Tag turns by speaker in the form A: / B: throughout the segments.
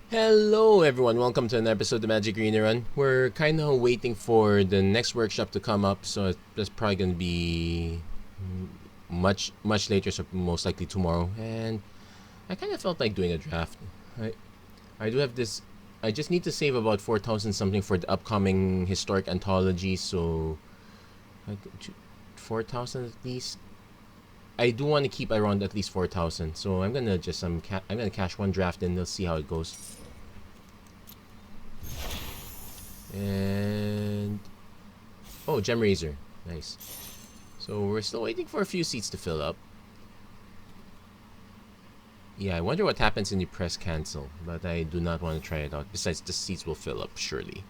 A: Hello everyone, welcome to an episode of Magic Arena Run. We're kind of waiting for the next workshop to come up, so that's probably going to be much later, so most likely tomorrow. And I kind of felt like doing a draft. I, I do have this, I just need to save about 4,000 something for the upcoming historic anthology, so like 4,000 at least. I do want to keep around at least 4,000, so I'm gonna just I'm gonna cash one draft and we'll see how it goes. And oh, Gem Razor, nice. So we're still waiting for a few seats to fill up. Yeah, I wonder what happens when you press cancel, but I do not want to try it out. Besides, the seats will fill up surely.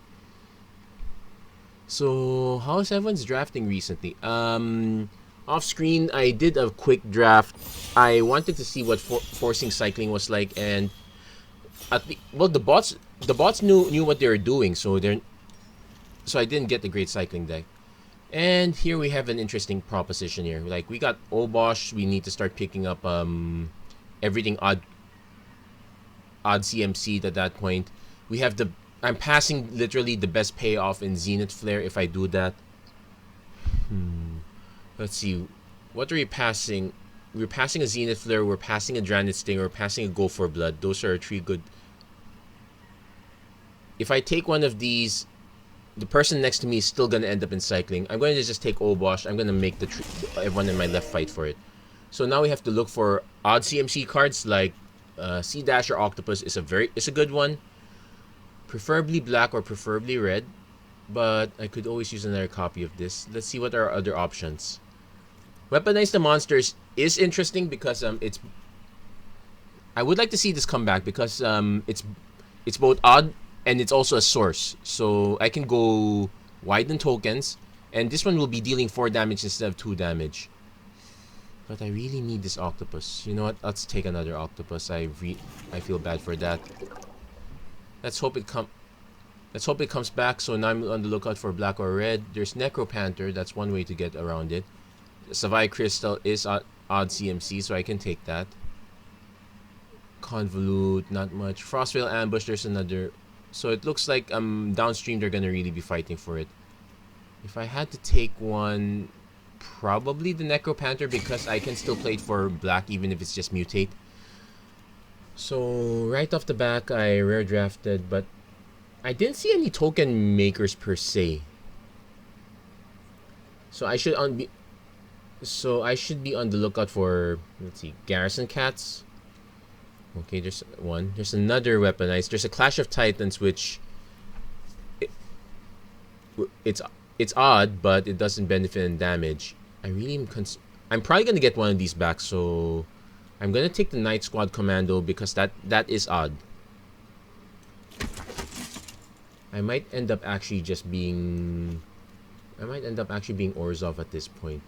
A: So how's everyone's drafting recently? Off screen, I did a quick draft. I wanted to see what forcing cycling was like, and the bots knew what they were doing, so I didn't get the great cycling deck. And here we have an interesting proposition here. Like, we got Obosh, we need to start picking up everything odd-CMC at that point. We have I'm passing literally the best payoff in Zenith Flare if I do that. Let's see. What are we passing? We're passing a Zenith Flare, we're passing a Dranit Sting, we're passing a Go for Blood. Those are three good. If I take one of these, the person next to me is still going to end up in cycling. I'm going to just take Obosh. I'm going to make everyone in my left fight for it. So now we have to look for odd CMC cards like Sea Dasher Octopus is a good one. Preferably black or preferably red. But I could always use another copy of this. Let's see what are our other options. Weaponize the Monsters is interesting because I would like to see this come back because it's both odd and it's also a source. So I can go widen tokens, and this one will be dealing 4 damage instead of 2 damage. But I really need this octopus. You know what? Let's take another octopus. I feel bad for that. Let's hope it comes back. So now I'm on the lookout for black or red. There's Necropanther. That's one way to get around it. Savai Crystal is odd CMC, so I can take that. Convolute, not much. Frostveil Ambush, there's another. So it looks like downstream they're gonna really be fighting for it. If I had to take one, probably the Necropanther because I can still play it for black even if it's just mutate. So right off the back, I rare drafted, but I didn't see any token makers per se. So I should be on the lookout for, let's see, Garrison Cats. Okay, there's one. There's another Weaponized. There's a Clash of Titans, which it's odd, but it doesn't benefit in damage. I'm probably gonna get one of these back, so I'm gonna take the Night Squad Commando because that is odd. I might end up actually being Orzhov at this point.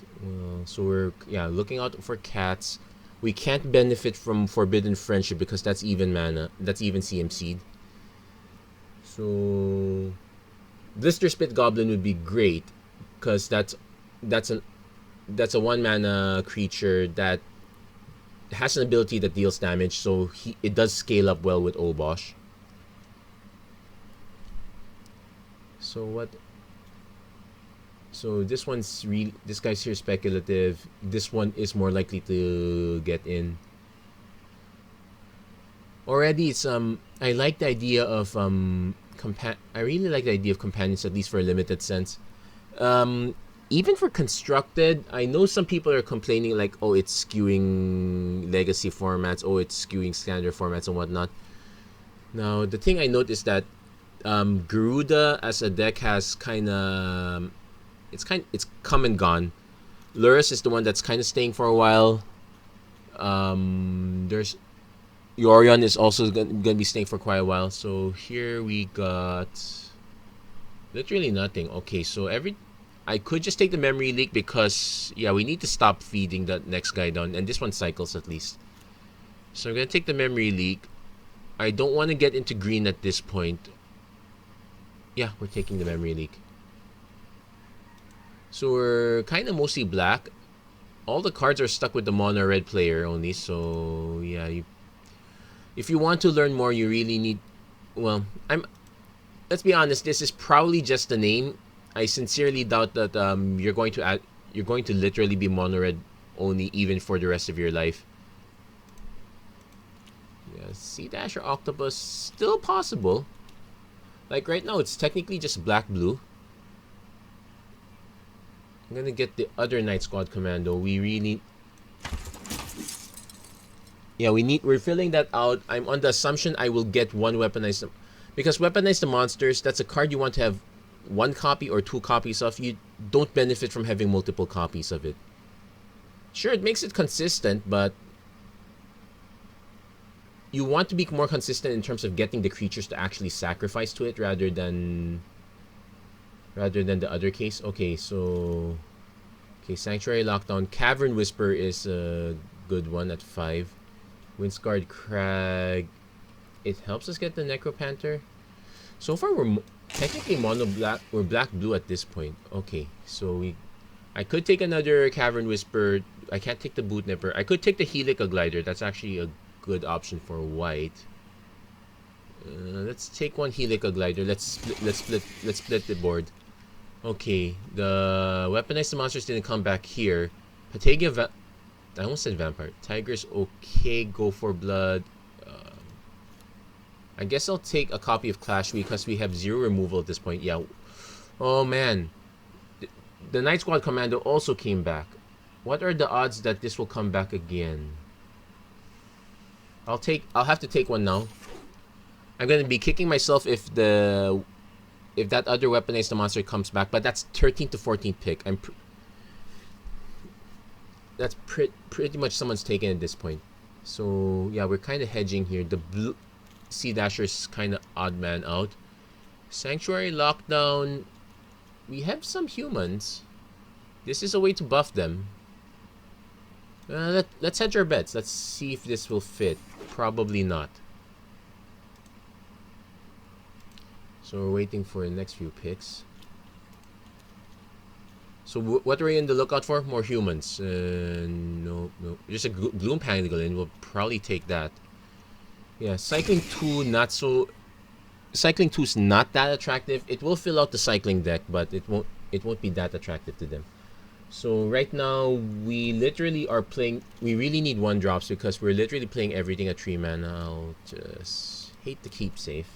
A: So we're looking out for cats. We can't benefit from Forbidden Friendship because that's even mana. That's even CMC'd. So Blister Spit Goblin would be great because that's a 1 mana creature that has an ability that deals damage. So it does scale up well with Obosh. So this guy's here speculative. This one is more likely to get in. Already it's I like the idea of I really like the idea of companions, at least for a limited sense. Even for constructed, I know some people are complaining like, oh, it's skewing legacy formats, oh, it's skewing standard formats and whatnot. Now the thing I noticed that Garuda as a deck has it's come and gone. Lurrus is the one that's kind of staying for a while. There's Yorion is also gonna be staying for quite a while. So here we got literally nothing. Okay, so I could just take the memory leak because we need to stop feeding that next guy down, and this one cycles at least. So I'm gonna take the memory leak. I don't want to get into green at this point. Yeah, we're taking the memory leak. So we're kind of mostly black. All the cards are stuck with the mono red player only. So yeah, if you want to learn more, you really need well, I'm. Let's be honest. This is probably just a name. I sincerely doubt that you're going to add. You're going to literally be mono red only, even for the rest of your life. Yeah, Sea Dash or Octopus still possible. Like right now, it's technically just black blue. I'm gonna get the other Night Squad Commando. We really. Yeah, we're filling that out. I'm on the assumption I will get one weaponized, because weaponize the monsters. That's a card you want to have one copy or two copies of. You don't benefit from having multiple copies of it. Sure, it makes it consistent, but you want to be more consistent in terms of getting the creatures to actually sacrifice to it rather than the other case. Okay, so Sanctuary Lockdown. Cavern Whisper is a good one at 5. Windscarred Crag. It helps us get the Necropanther. So far, we're technically mono black. We're black blue at this point. Okay, so I could take another Cavern Whisper. I can't take the Boot Nipper. I could take the Helica Glider. That's actually a good option for white. Let's take one Helica Glider. Let's split the board. Okay, the Weaponized Monsters didn't come back here. Patagia I almost said Vampire. Tiger's okay. Go for Blood. I guess I'll take a copy of Clash because we have 0 removal at this point. Yeah. Oh man. The Night Squad Commando also came back. What are the odds that this will come back again? I'll have to take one now. I'm gonna be kicking myself if that other Weaponized monster comes back, but that's 13th to 14th pick. That's pretty much someone's taken at this point. So yeah, we're kind of hedging here. The blue Sea Dasher's kind of odd man out. Sanctuary Lockdown. We have some humans. This is a way to buff them. Let's hedge our bets. Let's see if this will fit. Probably not. So we're waiting for the next few picks. So what are we in the lookout for? More humans. No. Just a Gloom Pangolin. We'll probably take that. Yeah, Cycling 2 not so... Cycling 2 is not that attractive. It will fill out the cycling deck, but it won't be that attractive to them. So right now, we literally are playing... We really need 1-drops because we're literally playing everything at 3 mana. I'll just hate to keep safe.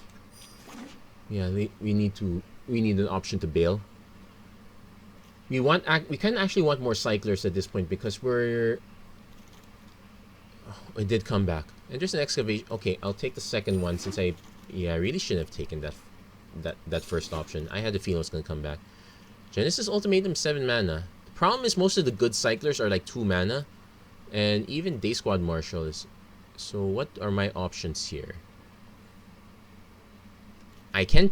A: Yeah, we need an option to bail. We kind of actually want more cyclers at this point because we're... Oh, it did come back. And there's an excavation. Okay, I'll take the second one since I really shouldn't have taken that first option. I had a feeling it was going to come back. Genesis Ultimatum 7 mana. The problem is most of the good cyclers are like 2 mana. And even Day Squad Marshal is... So what are my options here? I can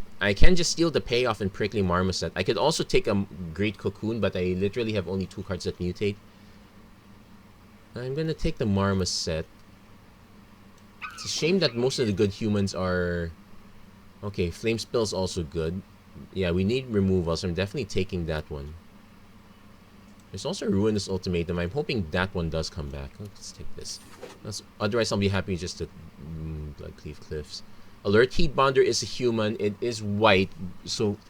A: just steal the payoff and Prickly Marmoset. I could also take a Great Cocoon, but I literally have only 2 cards that mutate. I'm gonna take the Marmoset. It's a shame that most of the good humans are... Okay, Flame Spill's also good. Yeah, we need removal, so I'm definitely taking that one. There's also Ruinous Ultimatum. I'm hoping that one does come back. Let's take this. Otherwise, I'll be happy just to... Bloodcleave Cliffs. Alert Heat Bonder is a human. It is white,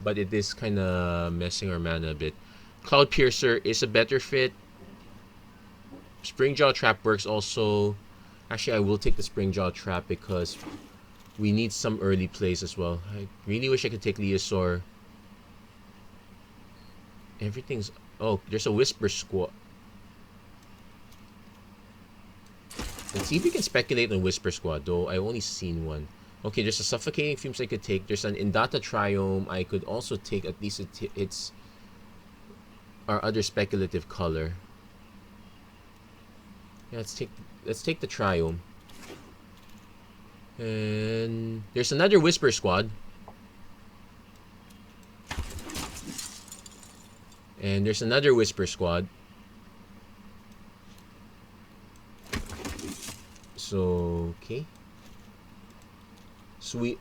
A: but it is kind of messing our mana a bit. Cloud Piercer is a better fit. Springjaw Trap works also. Actually, I will take the Springjaw Trap because we need some early plays as well. I really wish I could take Leosaur. Everything's... Oh, there's a Whisper Squad. Let's see if we can speculate on Whisper Squad, though I've only seen one. Okay, there's a Suffocating Fumes I could take. There's an Indata Triome. I could also take, at least it's our other speculative color. Yeah, let's take the Triome. And there's another Whisper Squad. And there's another Whisper Squad. So, okay. So we...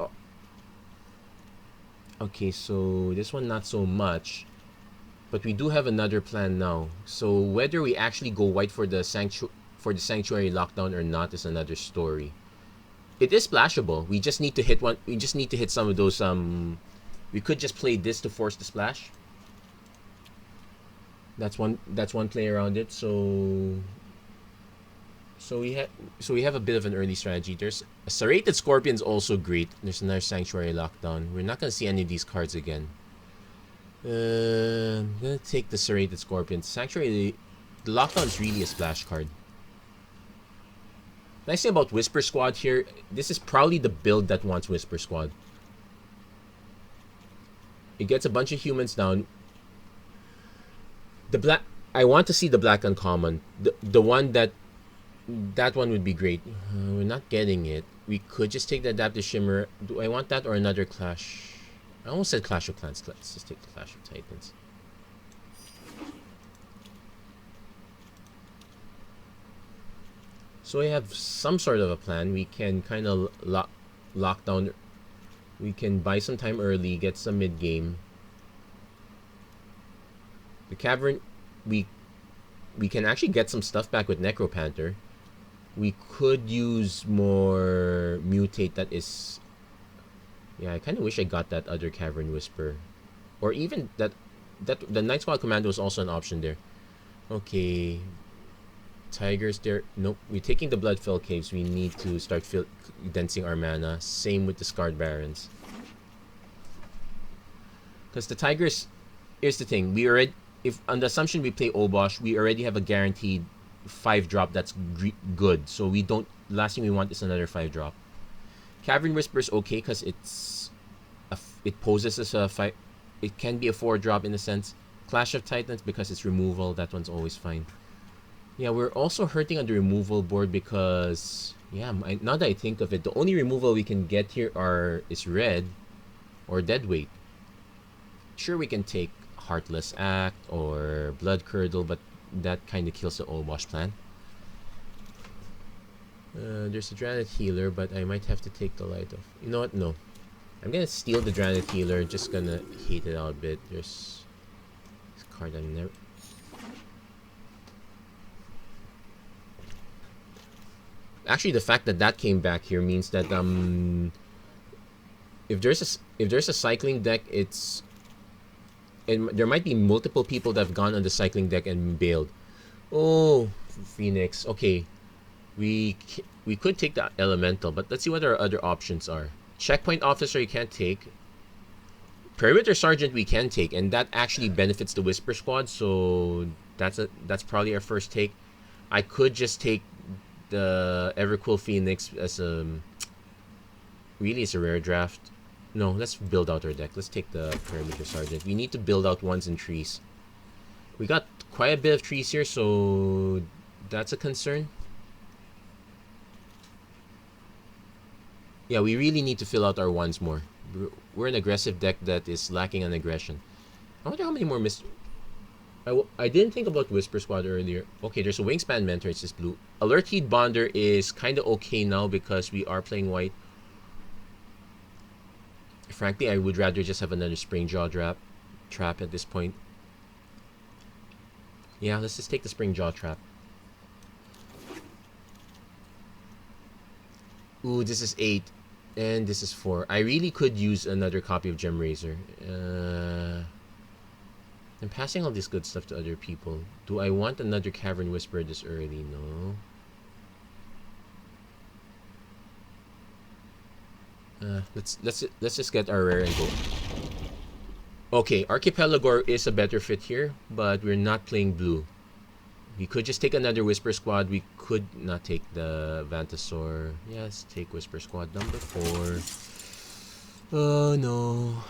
A: Okay, so this one not so much. But we do have another plan now. So whether we actually go white for the Sanctuary Lockdown or not is another story. It is splashable. We just need to hit one. We just need to hit some of those. We could just play this to force the splash. That's one play around it. So we have a bit of an early strategy. There's a Serrated Scorpion's also great. There's another Sanctuary Lockdown. We're not gonna see any of these cards again. I'm gonna take the Serrated Scorpion. Sanctuary, the Lockdown is really a splash card. Nice thing about Whisper Squad here, this is probably the build that wants Whisper Squad. It gets a bunch of humans down. The black, I want to see the black uncommon. The one that one would be great. We're not getting it. We could just take the Adaptive Shimmer. Do I want that or another Clash? I almost said Clash of Clans. Let's just take the Clash of Titans. So we have some sort of a plan. We can kind of lock down. We can buy some time early, get some mid game. The Cavern, we can actually get some stuff back with Necropanther. We could use more Mutate that is... Yeah, I kind of wish I got that other Cavern Whisper. Or even that the Night Squad Commando is also an option there. Okay. Tigers there. Nope. We're taking the Bloodfell Caves. We need to start densing our mana. Same with the Scarred Barons. Because the Tigers... Here's the thing. We already... If on the assumption we play Obosh, we already have a guaranteed 5-drop that's good. So we don't... Last thing we want is another 5-drop. Cavern Whisper is okay because it poses as a 5... It can be a 4-drop in a sense. Clash of Titans because it's removal. That one's always fine. Yeah, we're also hurting on the removal board because... Yeah, now that I think of it, the only removal we can get here is red or Deadweight. Sure, we can take Heartless Act or Blood Curdle, but that kind of kills the Obosh plan. There's a Dranet Healer, but I might have to take the Light off. You know what? No. I'm gonna steal the Dranet Healer, just gonna hate it out a bit. There's this card I'm never... Actually, the fact that came back here means that if there's a cycling deck, and there might be multiple people that have gone on the cycling deck and bailed. Oh, Phoenix. Okay, we could take the Elemental, but let's see what our other options are. Checkpoint Officer you can't take. Perimeter Sergeant we can take, and that actually benefits the Whisper Squad. So that's probably our first take. I could just take the Evercool Phoenix as really it's a rare draft. No, let's build out our deck. Let's take the Perimeter Sergeant. We need to build out ones and trees. We got quite a bit of trees here, so that's a concern. Yeah, we really need to fill out our ones more. We're an aggressive deck that is lacking on aggression. I wonder how many more I didn't think about Whisper Squad earlier. Okay, there's a Wingspan Mentor. It's just blue. Alert Heat Bonder is kind of okay now because we are playing white. Frankly, I would rather just have another Springjaw trap at this point. Yeah, let's just take the Springjaw trap. Ooh, this is 8. And this is 4. I really could use another copy of Gem Razor. I'm passing all this good stuff to other people. Do I want another Cavern Whisperer this early? No. Let's just get our rare and go. Okay, Archipelago is a better fit here, but we're not playing blue. We could just take another Whisper Squad. We could not take the Vantasaur. Yes, take Whisper Squad number 4. Oh no.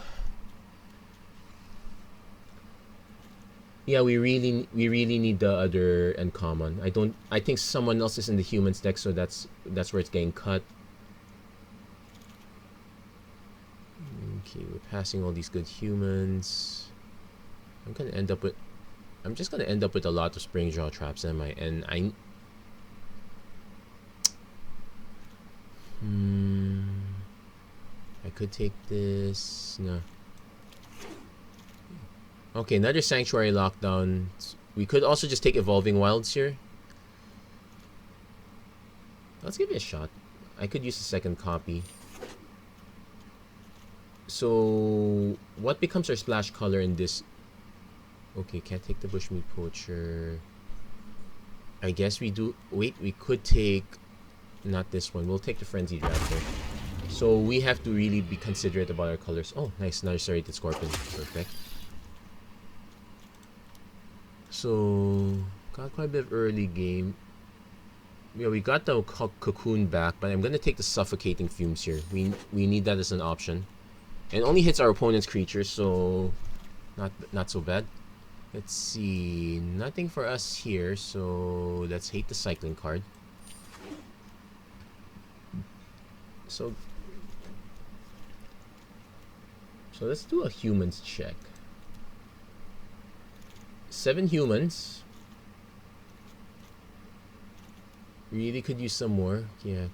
A: Yeah, we really need the other uncommon. I think someone else is in the humans deck, so that's where it's getting cut. Okay, we're passing all these good humans. I'm just gonna end up with a lot of Springjaw traps, am I? And I could take this. No. Okay, another Sanctuary Lockdown. We could also just take Evolving Wilds here. Let's give it a shot. I could use a second copy. So what becomes our splash color in this? Okay, can't take the bushmeat poacher. I guess we do. Wait, we could take not this one. We'll take the frenzied raptor. So we have to really be considerate about our colors. Oh, nice, another serrated scorpion. Perfect. So got quite a bit of early game. Yeah, we got the cocoon back, but I'm gonna take the suffocating fumes here. We need that as an option. And only hits our opponent's creatures, so not so bad. Let's see, nothing for us here, so let's hate the cycling card. So let's do a humans check. 7 humans. Really could use some more. Yeah,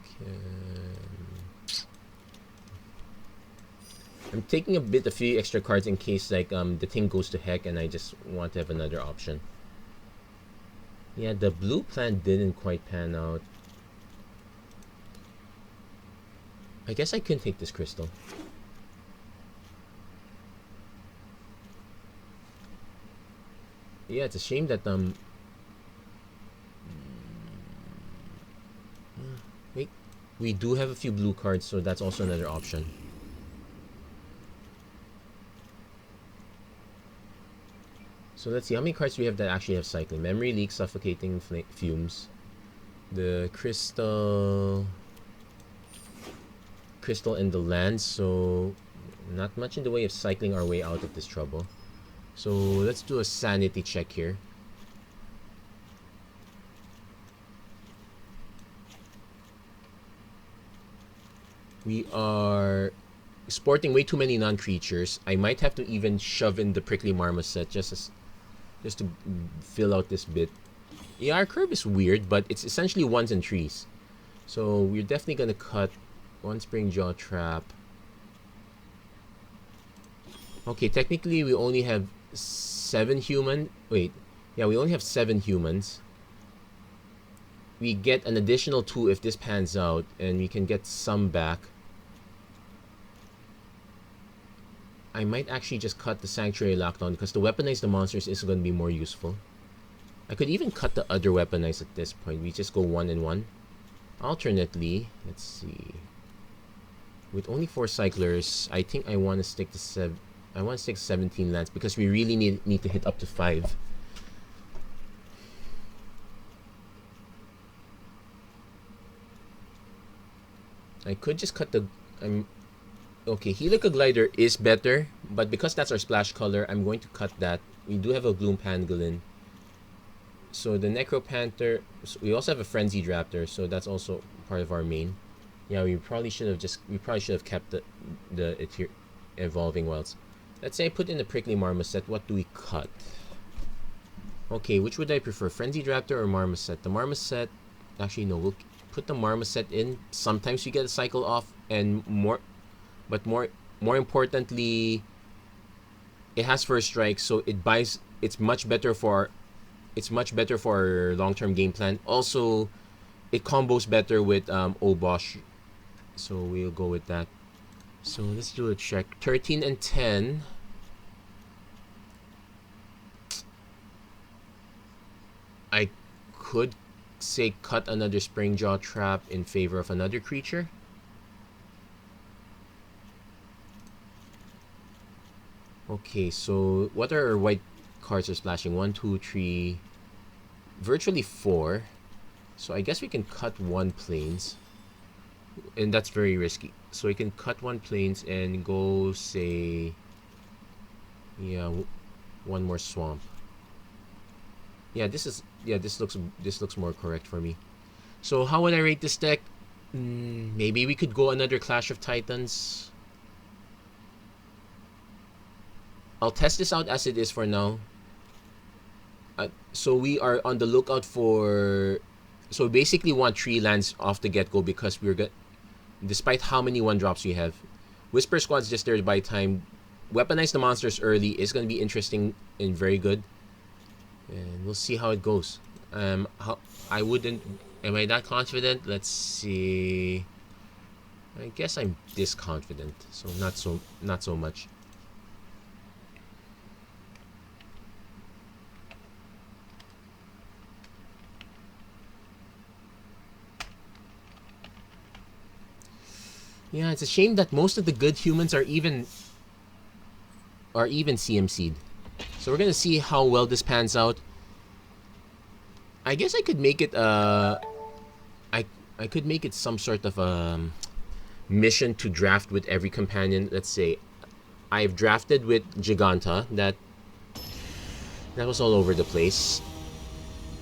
A: I'm taking a few extra cards in case like the thing goes to heck and I just want to have another option. Yeah, the blue plan didn't quite pan out. I guess I couldn't take this crystal. Yeah, it's a shame that wait, we do have a few blue cards, so that's also another option. So let's see how many cards we have that actually have cycling. Memory leak, suffocating fumes, the crystal, and the land. So not much in the way of cycling our way out of this trouble. So let's do a sanity check here. We are sporting way too many non-creatures. I might have to even shove in the prickly marmoset just to fill out this bit. Yeah, our curve is weird, but it's essentially ones and trees. So we're definitely gonna cut one spring jaw trap. Okay, technically we only have 7 human. Wait, yeah, we only have 7 humans. We get an additional 2 if this pans out, and we can get some back. I might actually just cut the Sanctuary Lockdown because the Weaponize the monsters is going to be more useful. I could even cut the other Weaponize at this point. We just go 1 and 1. Alternately, let's see. With only 4 cyclers, I think I want to stick to 17 lands because we really need to hit up to 5. I could just cut the. Okay, Helica Glider is better, but because that's our splash color, I'm going to cut that. We do have a Gloom Pangolin. So the Necropanther, so we also have a Frenzied Raptor, so that's also part of our main. Yeah, we probably should have kept the Evolving Wilds. Let's say I put in the Prickly Marmoset. What do we cut? Okay, which would I prefer, Frenzied Raptor or Marmoset? The Marmoset, actually no, we'll put the Marmoset in. Sometimes we get a cycle off, and more importantly, it has first strike, so it buys. It's much better for our long-term game plan. Also, it combos better with Obosh, so we'll go with that. So let's do a check. 13 and 10. I could say cut another Springjaw trap in favor of another creature. Okay, so what are our white cards are splashing? 1, 2, 3, virtually 4. So I guess we can cut 1 plains, and that's very risky. So we can cut 1 plains and go say, yeah, 1 more swamp. Yeah, this looks more correct for me. So how would I rate this deck? Maybe we could go another Clash of Titans. I'll test this out as it is for now. So we are on the lookout for. So basically, want 3 lands off the get-go because despite how many 1-drops we have. Whisper Squad's just there to buy time. Weaponize the monsters early is going to be interesting and very good. And we'll see how it goes. Am I that confident? Let's see. I guess I'm this confident, so not so much. Yeah, it's a shame that most of the good humans are even CMC'd. So we're gonna see how well this pans out. I guess I could make it I could make it some sort of mission to draft with every companion. Let's say I've drafted with Giganta. That was all over the place.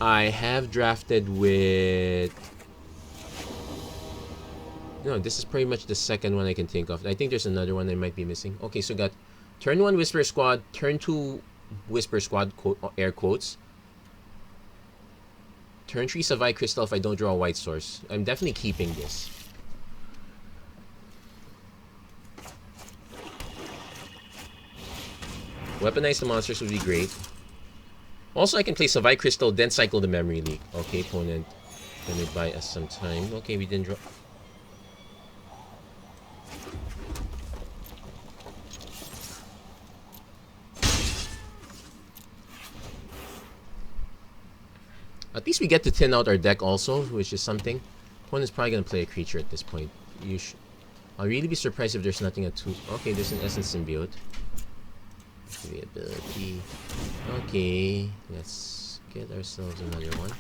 A: I have drafted with... No, this is pretty much the second one I can think of. I think there's another one I might be missing. Okay, so got turn 1 Whisper Squad, turn 2 Whisper Squad, quote, air quotes. Turn 3 Savai Crystal if I don't draw a white source. I'm definitely keeping this. Weaponize the monsters would be great. Also, I can play Savai Crystal, then cycle the Memory Leak. Okay, opponent. Gonna buy us some time. Okay, we didn't draw... At least we get to thin out our deck also, which is something. Opponent's probably going to play a creature at this point. I'll really be surprised if there's nothing at 2. Okay, there's an Essence Symbiote. Ability. Okay, let's get ourselves another one.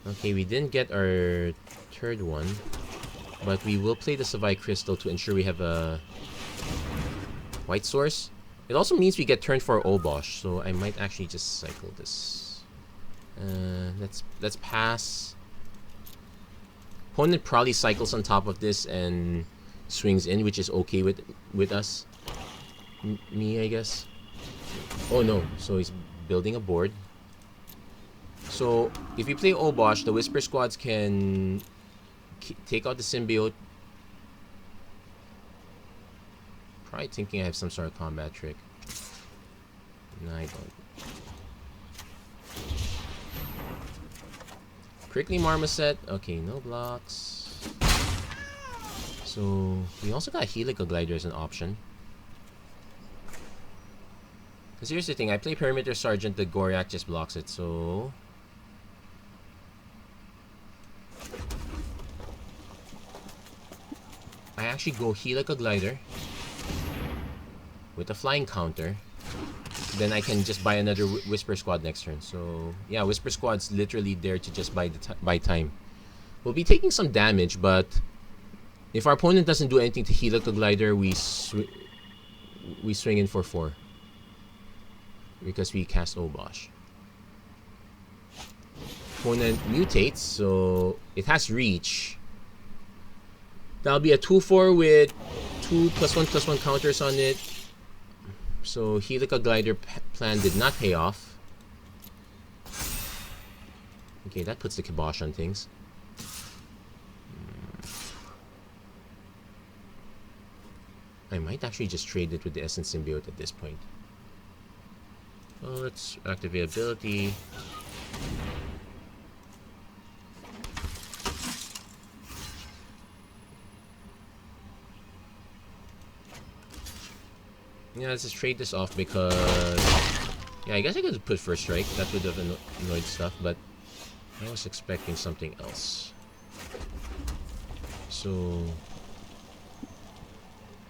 A: Okay, we didn't get our third one. But we will play the Savai Crystal to ensure we have a white source. It also means we get turn for Obosh, so I might actually just cycle this. Let's pass. Opponent probably cycles on top of this and swings in, which is okay with us. Me, I guess. Oh no, so he's building a board. So if we play Obosh, the Whisper Squads can take out the Symbiote. Probably thinking I have some sort of combat trick. No, I don't. Prickly Marmoset. Okay, no blocks. So we also got Helical Glider as an option. Because here's the thing, I play Perimeter Sergeant, the Goriak just blocks it, so... I actually go Helical Glider with a flying counter. Then I can just buy another Whisper Squad next turn. So yeah, Whisper Squad's literally there to just buy time. We'll be taking some damage, but if our opponent doesn't do anything to Helical Glider, we swing in for 4 because we cast Obosh. Opponent mutates, so it has reach. That'll be a 2/4 with 2+1/+1 counters on it. So Helical Glider plan did not pay off. Okay, that puts the kibosh on things. I might actually just trade it with the Essence Symbiote at this point. Well, let's activate ability. Yeah, let's just trade this off because... Yeah, I guess I could put First Strike. That would have annoyed stuff, but I was expecting something else. So...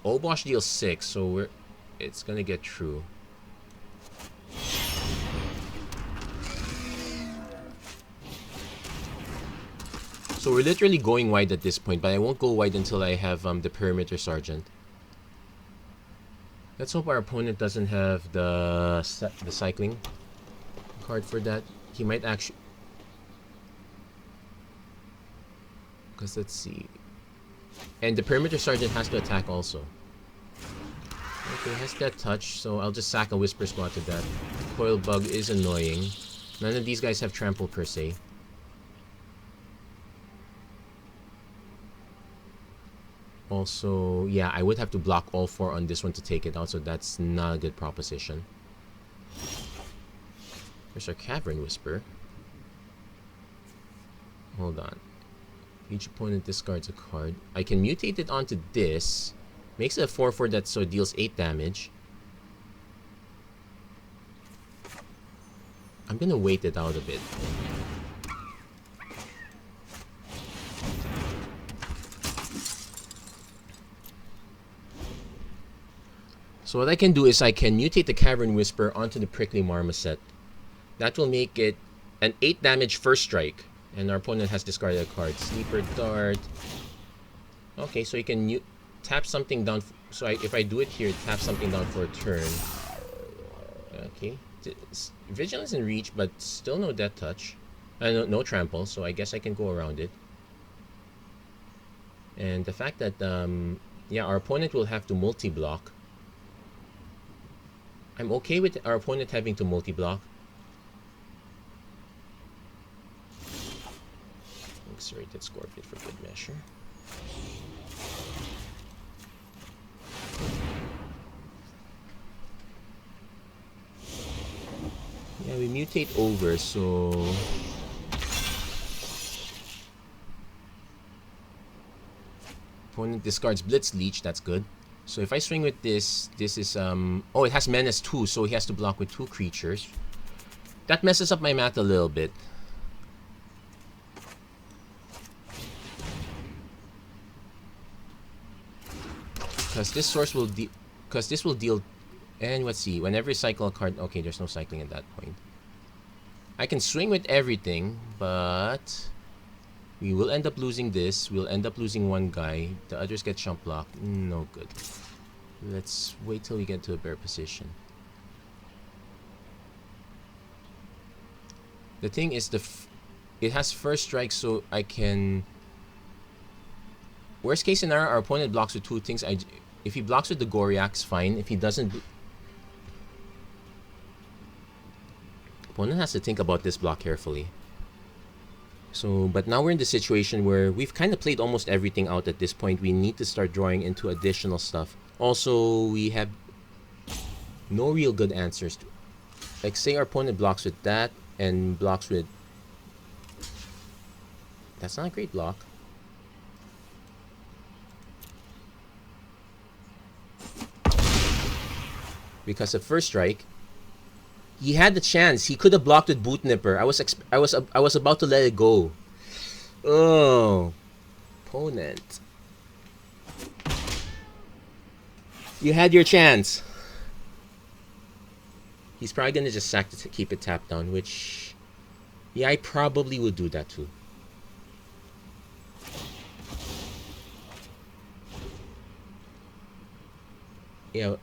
A: Obosh deals 6, so it's gonna get true. So we're literally going wide at this point, but I won't go wide until I have the Perimeter Sergeant. Let's hope our opponent doesn't have the cycling card for that. He might actually... Because let's see. And the Perimeter Sergeant has to attack also. Okay, has that touch, so I'll just sack a Whisper Squad to that. Coil Bug is annoying. None of these guys have trample per se. Also, yeah, I would have to block all 4 on this one to take it out, so that's not a good proposition. There's our Cavern Whisper. Hold on. Each opponent discards a card. I can mutate it onto this. Makes it a 4/4 that so it deals 8 damage. I'm gonna wait it out a bit. So what I can do is I can mutate the Cavern Whisper onto the Prickly Marmoset. That will make it an 8 damage first strike. And our opponent has discarded a card. Sleeper Dart. Okay, so you can tap something down. So if I do it here, tap something down for a turn. Okay. Vigilance and Reach, but still no Death Touch. No Trample, so I guess I can go around it. And the fact that, yeah, our opponent will have to multi-block. I'm okay with our opponent having to multi-block. Serrated Scorpion for good measure. Yeah, we mutate over, so opponent discards Blitz Leech, that's good. So if I swing with this, this is oh, it has Menace too, so he has to block with 2 creatures. That messes up my math a little bit. Because this source will deal, and let's see, whenever you cycle a card, okay, there's no cycling at that point. I can swing with everything, but we will end up losing this. We'll end up losing one guy. The others get chump blocked. No good. Let's wait till we get to a bear position. The thing is, it has first strike, so I can. Worst case scenario, our opponent blocks with 2 things. If he blocks with the Goriax, fine. If he doesn't, opponent has to think about this block carefully. So, but now we're in the situation where we've kind of played almost everything out at this point. We need to start drawing into additional stuff. Also, we have no real good answers. Like, say our opponent blocks with that and blocks with. That's not a great block. Because of first strike, he had the chance. He could have blocked with Boot Nipper. I was about to let it go. Oh, opponent, you had your chance. He's probably gonna just sack to keep it tapped down, which, yeah, I probably would do that too. Yeah.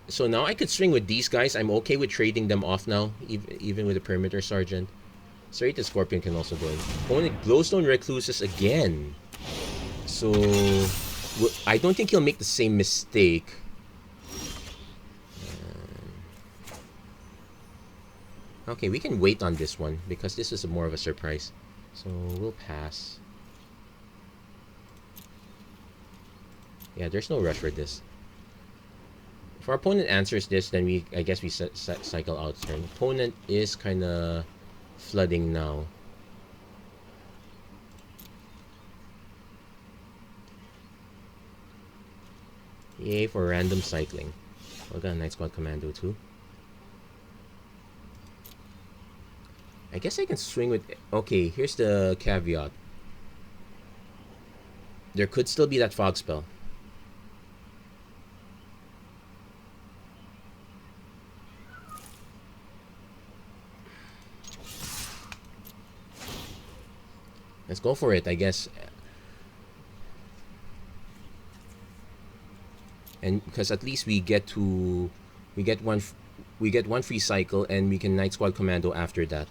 A: So now I could swing with these guys. I'm okay with trading them off now, even with the Perimeter Sergeant. Serrated Scorpion can also go in. Opponent Glowstone Recluses again. So I don't think he'll make the same mistake. Okay, we can wait on this one because this is more of a surprise. So we'll pass. Yeah, there's no rush for this. If our opponent answers this, then I guess we cycle out turn. Opponent is kind of flooding now. Yay for random cycling. We got a Night Squad Commando too. I guess I can swing with. Okay, here's the caveat. There could still be that fog spell. Let's go for it, I guess. And because at least we get one free cycle, and we can Night Squad Commando after that.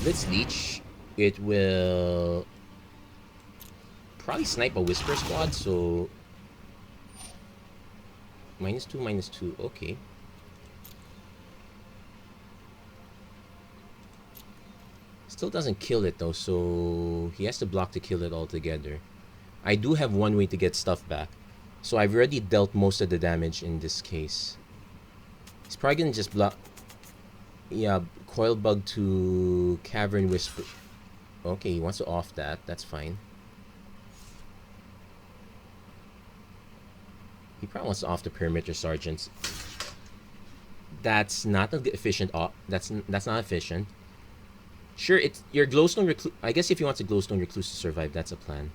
A: Let's Leech. It will probably snipe a Whisper Squad, so -2/-2, okay. Still doesn't kill it though, so he has to block to kill it altogether. I do have one way to get stuff back, so I've already dealt most of the damage in this case. He's probably gonna just block. Yeah, Coil Bug to Cavern Whisper. Okay, he wants to off that. That's fine. He probably wants to off the Perimeter Sergeants. That's not an efficient off. That's not efficient. Sure, it's your Glowstone Recluse. I guess if you want the Glowstone Recluse to survive, that's a plan.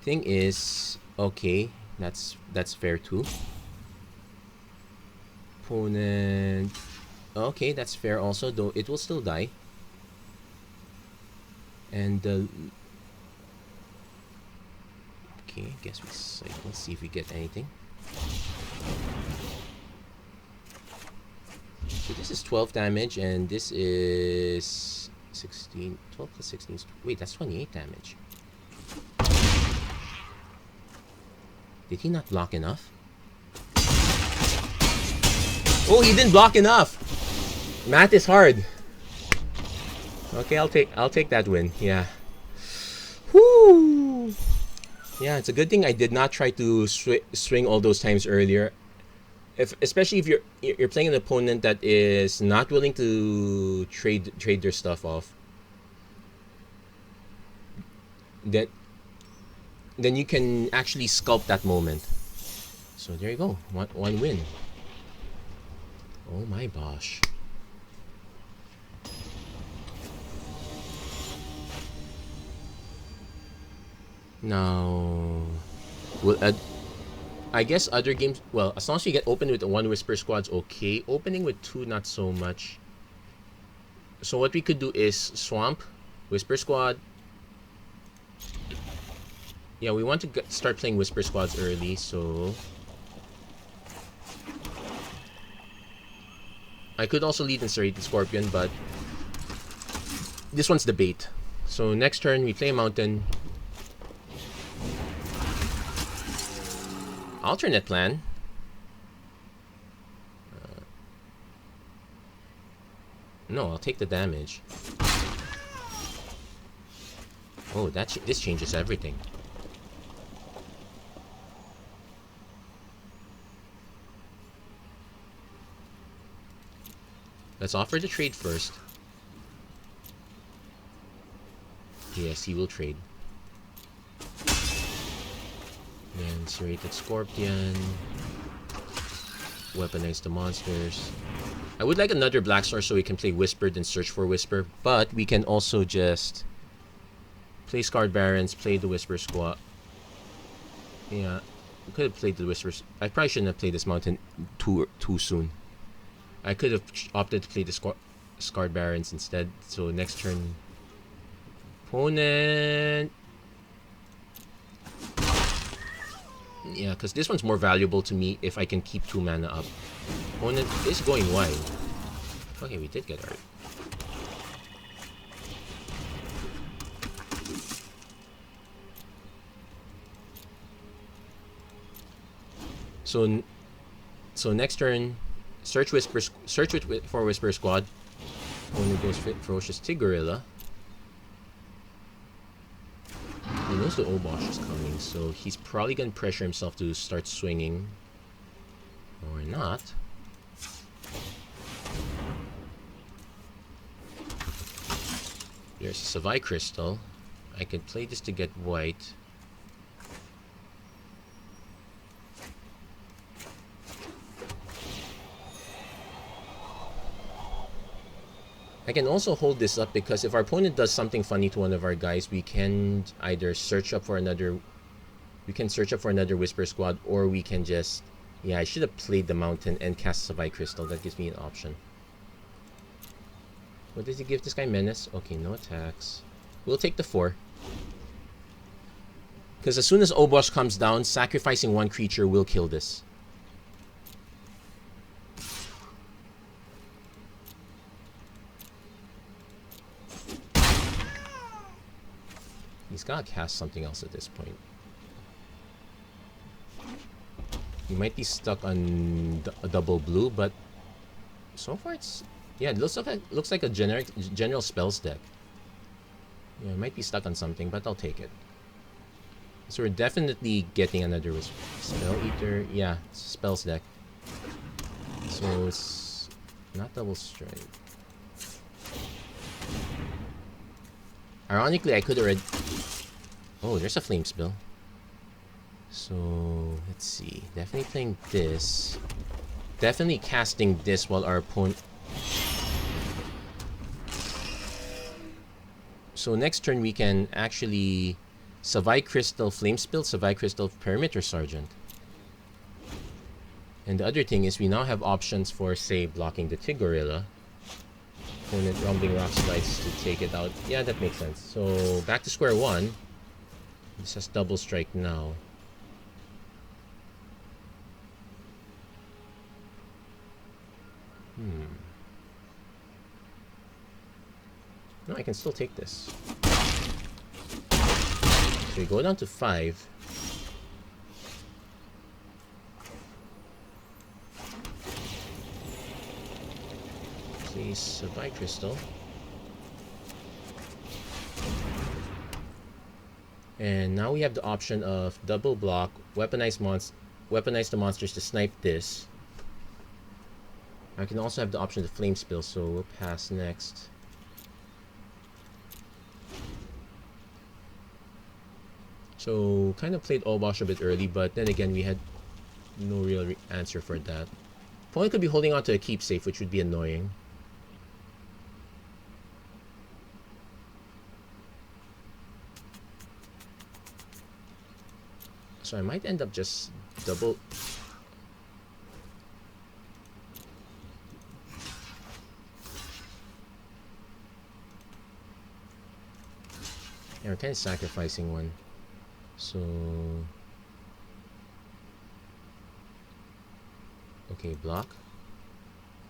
A: Thing is, okay, that's fair too. Opponent. Okay, that's fair also, though it will still die. And okay, I guess we cycle, see if we get anything. So this is 12 damage, and this is 16. 12 plus 16. Wait, that's 28 damage. Did he not block enough? Oh, he didn't block enough. Math is hard. Okay, I'll take that win. Yeah. Whoo. Yeah, it's a good thing I did not try to swing all those times earlier. Especially if you're playing an opponent that is not willing to trade their stuff off. Then you can actually sculpt that moment. So there you go. One win. Ohmybosh. Now, I guess other games, well, as long as you get open with one Whisper Squad's okay. Opening with two, not so much. So what we could do is Swamp, Whisper Squad. Yeah, we want to start playing Whisper Squads early, so... I could also lead in Serrated Scorpion, but... this one's the bait. So next turn, we play Mountain. Alternate plan. No, I'll take the damage. Oh, this changes everything. Let's offer the trade first. Yes, he will trade. And Serrated Scorpion. Weaponize the monsters. I would like another Black Star so we can play Whispered and search for Whisper. But we can also just play Scarred Barons, play the Whisper Squad. Yeah, we could have played the Whispers. I probably shouldn't have played this Mountain too soon. I could have opted to play the Scarred Barons instead. So next turn, opponent. Yeah, because this one's more valuable to me if I can keep 2 mana up. Opponent is going wide. Okay, we did get our... So next turn, search for Whisper Squad. Opponent goes Ferocious Tigorilla. He knows the Obosh is coming, so he's probably going to pressure himself to start swinging. Or not. There's a Savai Crystal. I could play this to get white. I can also hold this up because if our opponent does something funny to one of our guys, we can either search up for another... We can search up for another Whisper Squad, or we can just... Yeah, I should have played the Mountain and cast Savai Crystal. That gives me an option. What does he give this guy? Menace? Okay, no attacks. We'll take the 4. Because as soon as Obosh comes down, sacrificing one creature will kill this. He's gotta cast something else at this point. He might be stuck on a double blue, but so far it's... Yeah, it looks like a general spells deck. Yeah, it might be stuck on something, but I'll take it. So we're definitely getting another Spell Eater. Yeah, it's a spells deck. So it's not double strike. Ironically, I could already... Oh, there's a flame spill. So, let's see. Definitely playing this. Definitely casting this while our opponent... So next turn we can actually Savai Crystal Flame Spill, Savai Crystal Perimeter Sergeant. And the other thing is we now have options for, say, blocking the Tigorilla. Opponent Rumbling Rock Slides to take it out. Yeah, that makes sense. So back to square one. This has double strike now. No, I can still take this. So we go down to 5. Please Savai Crystal. And now we have the option of double block, weaponize the monsters to snipe this. I can also have the option to flame spill, so we'll pass next. So kind of played Obosh a bit early, but then again we had no real answer for that. Opponent could be holding on to a keep safe, which would be annoying. So I might end up just double... Yeah, we're kind of sacrificing one. So... Okay, block.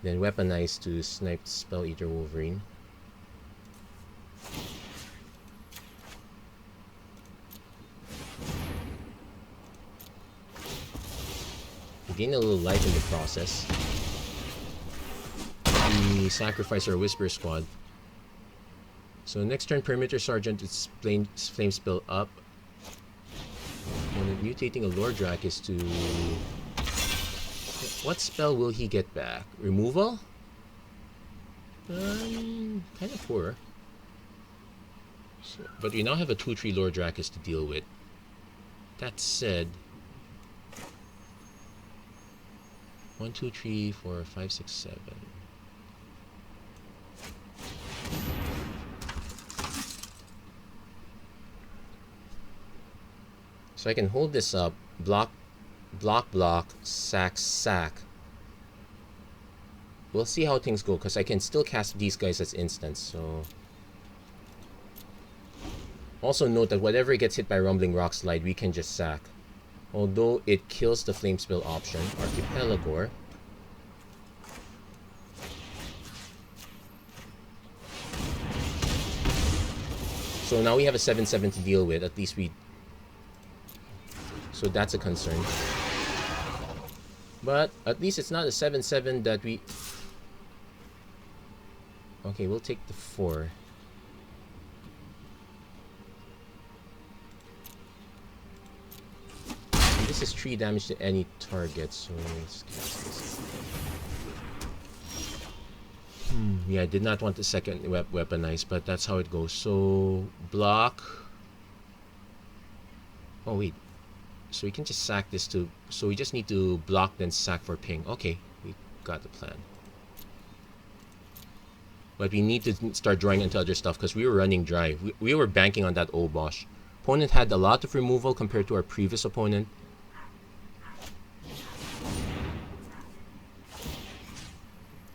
A: Then weaponize to snipe Spell Eater Wolverine. Gain a little life in the process. We sacrifice our Whisper Squad. So next turn, Perimeter Sergeant is Flame Spill up. And mutating a Lord Drak is to... What spell will he get back? Removal? Kind of poor. So, but we now have a 2/3 Lord Drakis to deal with. That said... 1, 2, 3, 4, 5, 6, 7. So I can hold this up, block, sack. We'll see how things go, because I can still cast these guys as instants, so... Also note that whatever gets hit by Rumbling Rock Slide, we can just sack. Although it kills the Flame Spill option. Archipelagor. So now we have a 7/7 to deal with. At least we... So that's a concern. But at least it's not a 7/7 that we... Okay, we'll take the 4. This is 3 damage to any target, so let's cast this. Yeah, I did not want the second weaponize, but that's how it goes. So, block. Oh, wait. So we can just sack this to... So we just need to block, then sack for ping. Okay, we got the plan. But we need to start drawing into other stuff, because we were running dry. We were banking on that Obosh. Opponent had a lot of removal compared to our previous opponent.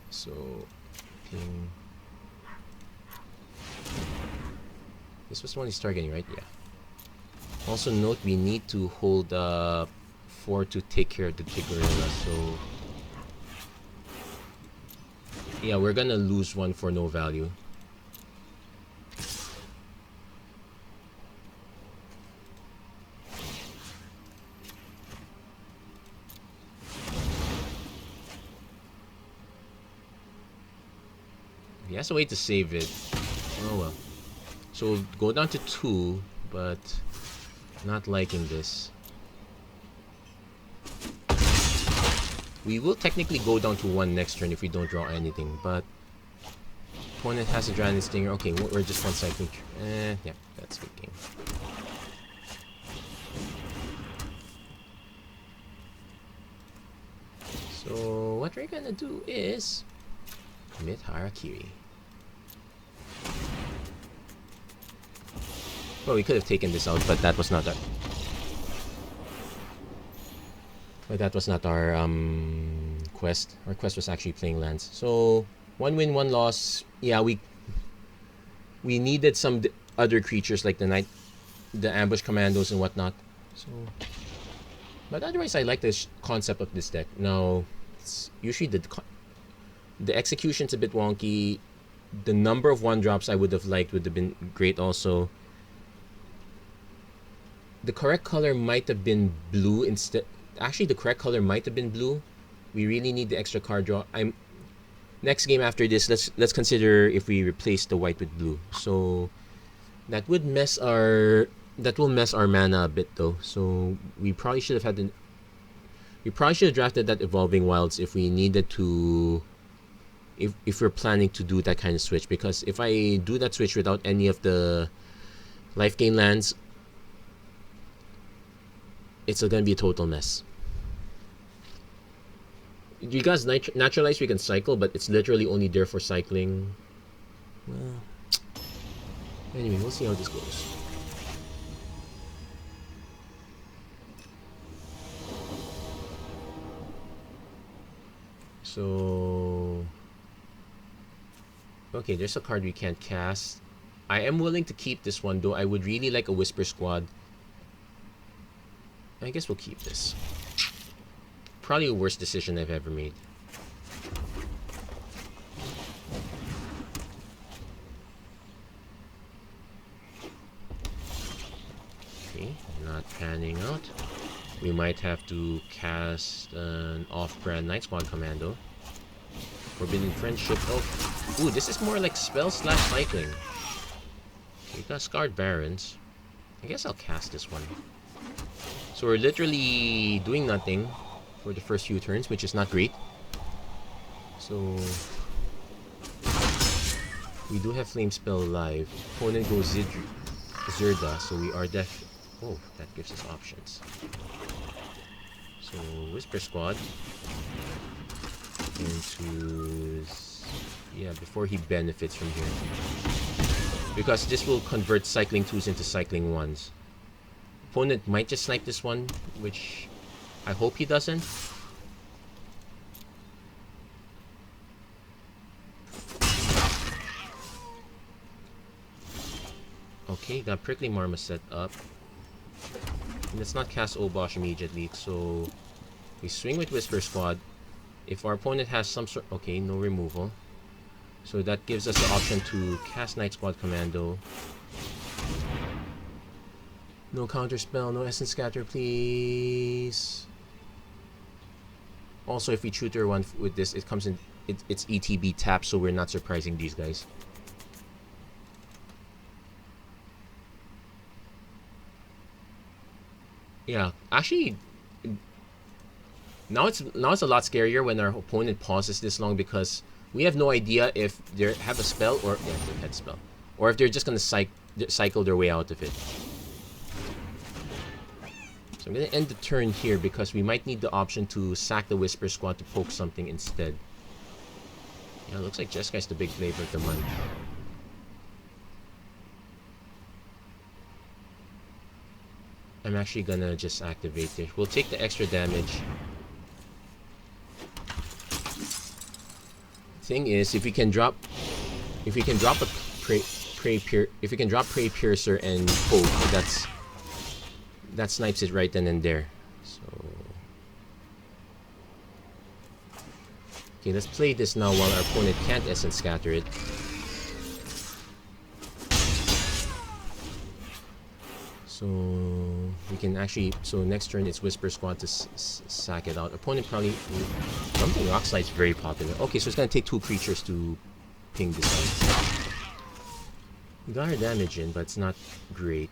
A: So, ping. This was the one he's targeting, right? Yeah. Also note, we need to hold 4 to take care of the Tigorilla, so... Yeah, we're gonna lose 1 for no value. He has a way to save it. Oh well. So we'll go down to 2, but not liking this. We will technically go down to 1 next turn if we don't draw anything, but Opponent has a Dragon Stinger. Okay, we're just one cycling. Yeah, that's a good game. So what we're gonna do is commit Harakiri. Well, we could have taken this out, but that was not our. But that was not our quest. Our quest was actually playing lands. So 1 win, 1 loss. Yeah, we needed some other creatures like the ambush commandos and whatnot. So, but otherwise, I like the concept of this deck. Now, it's usually the execution's a bit wonky. The number of 1-drops I would have liked would have been great also. The correct color might have been blue instead. Actually, the correct color might have been blue. We really need the extra card draw. Next game after this, let's consider if we replace the white with blue. So that will mess our mana a bit though. So we probably should have drafted that Evolving Wilds if we needed to. If we're planning to do that kind of switch, because if I do that switch without any of the life gain lands, it's going to be a total mess. You guys naturalize, we can cycle, but it's literally only there for cycling. Well, anyway, we'll see how this goes. So, okay, there's a card we can't cast. I am willing to keep this one, though. I would really like a Whisper Squad. I guess we'll keep this. Probably the worst decision I've ever made. Okay, not panning out. We might have to cast an off-brand Night Squad Commando. Forbidden Friendship. Oh, ooh, this is more like spell / cycling. Okay, we got Scarred Barons. I guess I'll cast this one. So we're literally doing nothing for the first few turns, which is not great. So we do have Flame Spell live. Opponent goes Zirda, so we are def. Oh, that gives us options. So Whisper Squad into, yeah, before he benefits from here, because this will convert cycling 2s into cycling 1s. Opponent might just snipe this one, which I hope he doesn't. Okay, got Prickly Marma set up. And let's not cast Obosh immediately, so we swing with Whisper Squad. If our opponent has some sort... Okay, no removal. So that gives us the option to cast Night Squad Commando. No counter spell, no Essence Scatter, please. Also, if we tutor one with this, it comes in... It's ETB tap, so we're not surprising these guys. Yeah, actually, now it's a lot scarier when our opponent pauses this long, because we have no idea if they have a spell or yeah, they had spell, or if they're just gonna cycle their way out of it. So I'm gonna end the turn here because we might need the option to sack the Whisper Squad to poke something instead. Yeah, it looks like Jessica's the big flavor of the month. I'm actually gonna just activate it. We'll take the extra damage. Thing is, if we can drop a Prey Piercer and poke, that snipes it right then and there. So okay, let's play this now while our opponent can't Essence Scatter it. So we can actually, so next turn it's Whisper Squad to sack it out. Opponent probably, something Rock Slide's very popular. Okay, so it's gonna take 2 creatures to ping this out. We got our damage in, but it's not great.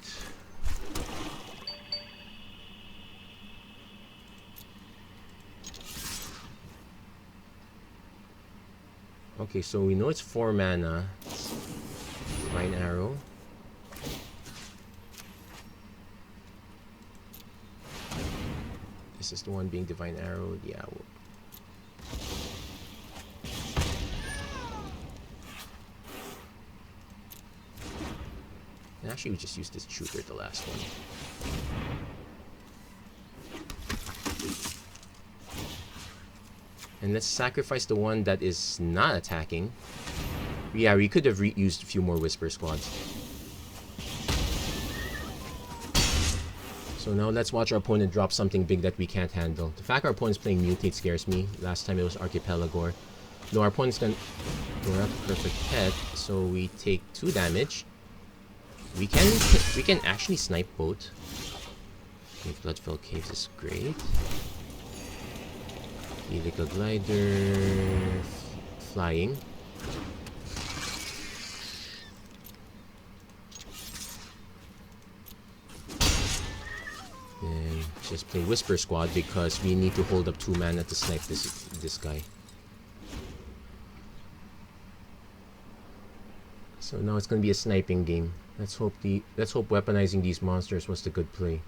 A: Okay, so we know it's 4 mana. Divine Arrow. This is the one being Divine Arrow. Yeah. And actually, we just used this shooter, the last one. And let's sacrifice the one that is not attacking. Yeah, we could have used a few more Whisper Squads. So now let's watch our opponent drop something big that we can't handle. The fact our opponent's playing Mutate scares me. Last time it was Archipelagore. No, our opponent's gonna go out perfect pet, so we take 2 damage. We can actually snipe both. Okay, Bloodfell Caves is great. Helical Glider, flying. And just play Whisper Squad because we need to hold up 2 mana to snipe this guy. So now it's gonna be a sniping game. Let's hope weaponizing these monsters was the good play.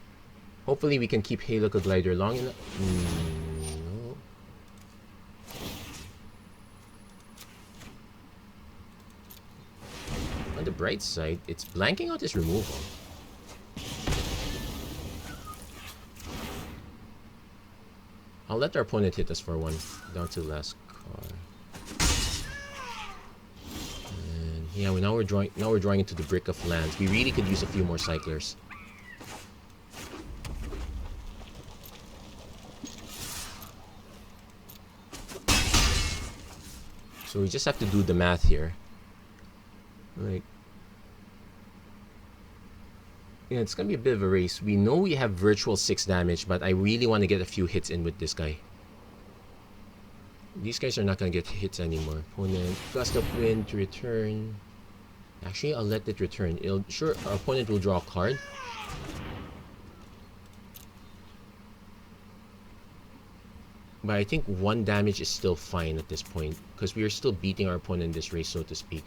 A: Hopefully we can keep Helical Glider long enough. No. On the bright side, it's blanking out his removal. I'll let our opponent hit us for 1. Down to last card. And yeah, now we're drawing into the brick of lands. We really could use a few more cyclers. So we just have to do the math here. Like, yeah, it's gonna be a bit of a race. We know we have virtual 6 damage, but I really want to get a few hits in with this guy. These guys are not gonna get hits anymore. Opponent, Gust of Wind to return. Actually, I'll let it return. Sure, our opponent will draw a card. But I think 1 damage is still fine at this point, because we are still beating our opponent in this race, so to speak.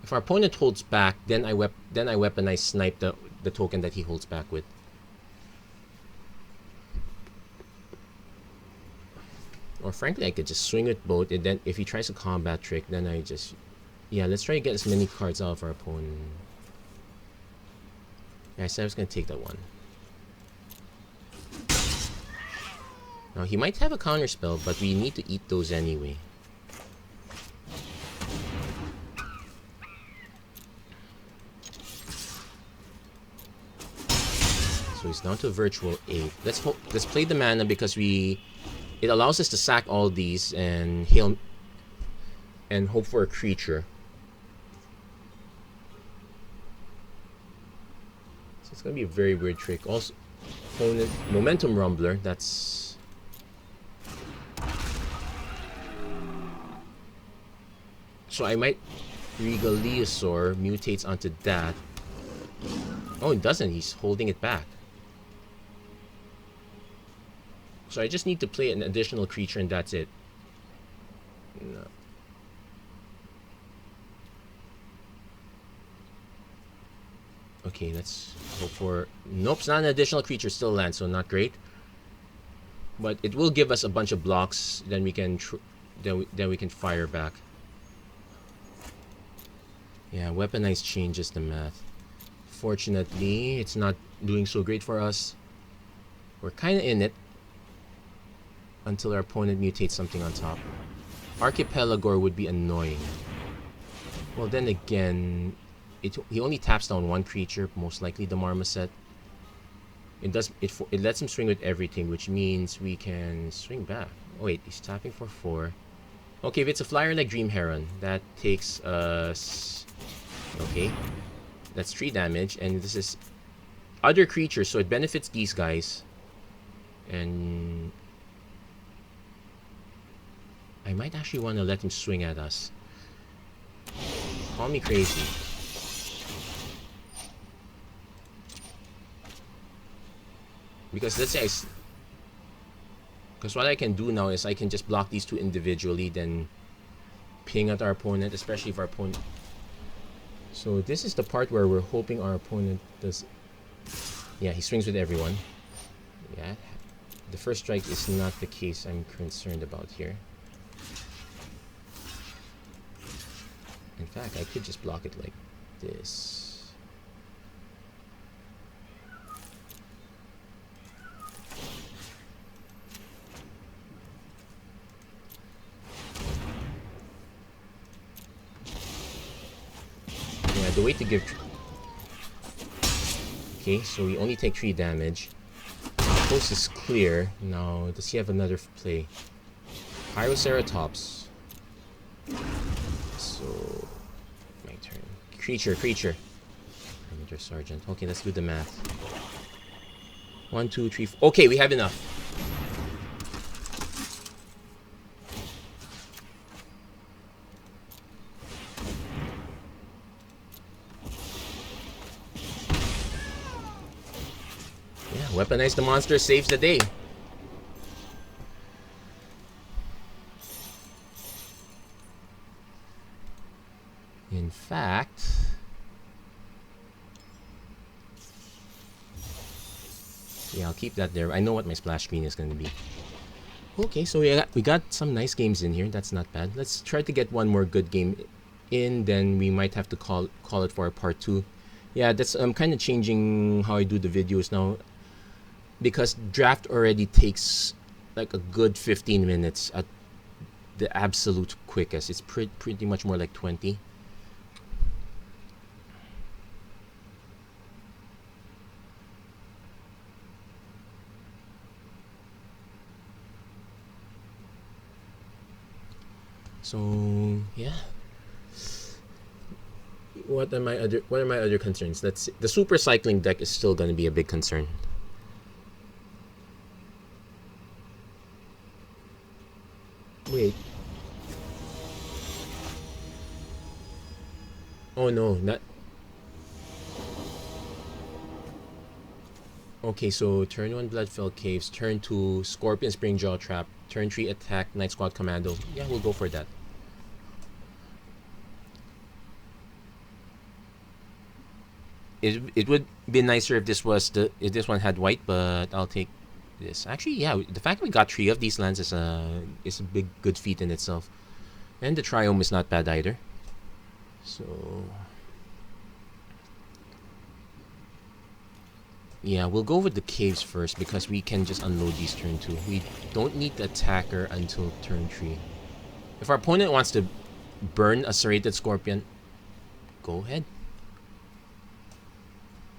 A: If our opponent holds back, then I weaponize snipe the token that he holds back with. Or frankly, I could just swing with both, and then if he tries a combat trick, then I just... Yeah, let's try to get as many cards out of our opponent. Yeah, I said I was going to take that one. Now, he might have a counterspell, but we need to eat those anyway. So he's down to virtual 8. Let's play the mana because it allows us to sack all these and heal and hope for a creature. So it's gonna be a very weird trick. Also, opponent Momentum Rumbler. That's so I might Regaliasaur mutates onto that. Oh, it doesn't. He's holding it back. So I just need to play an additional creature and that's it. No. Okay, let's hope for... Nope, it's not an additional creature, still land, so not great. But it will give us a bunch of blocks, then we can then we can fire back. Yeah, Weaponized changes the math. Fortunately, it's not doing so great for us. We're kind of in it. Until our opponent mutates something on top. Archipelagore would be annoying. Well, then again, he only taps down 1 creature, most likely the Marmoset. It lets him swing with everything, which means we can swing back. Oh wait, he's tapping for 4. Okay, if it's a flyer like Dream Heron, that takes us... Okay, that's 3 damage, and this is other creatures, so it benefits these guys. And... I might actually want to let him swing at us. Call me crazy. Because let's say because what I can do now is I can just block these 2 individually, then ping at our opponent, especially if our opponent... So this is the part where we're hoping our opponent does... Yeah, he swings with everyone. Yeah, the first strike is not the case I'm concerned about here. In fact, I could just block it like this. Yeah, the way to give... Okay, so we only take 3 damage. Coast is clear. Now, does he have another play? Pyroceratops. So, my turn. Creature. Perimeter Sergeant. Okay, let's do the math. 1, 2, 3, 4. Okay, we have enough. Weaponize the monster, saves the day. In fact, yeah, I'll keep that there. I know what my splash screen is going to be. Okay, so we got some nice games in here. That's not bad. Let's try to get one more good game in. Then we might have to call it for a part 2. Yeah, I'm kind of changing how I do the videos now, because draft already takes like a good 15 minutes at the absolute quickest. It's pretty much more like 20. So yeah. What are my other concerns? Let's see. The super cycling deck is still going to be a big concern. Wait. Oh no, not... Okay, so turn 1 Bloodfell Caves, turn 2 Scorpion Springjaw Trap, turn 3 attack Night Squad Commando. Yeah, we'll go for that. It would be nicer if this one had white, but I'll take this. Actually, yeah, the fact we got 3 of these lands is a good feat in itself. And the Triome is not bad either. So yeah, we'll go with the caves first because we can just unload these turn 2. We don't need the attacker until turn 3. If our opponent wants to burn a serrated scorpion, go ahead.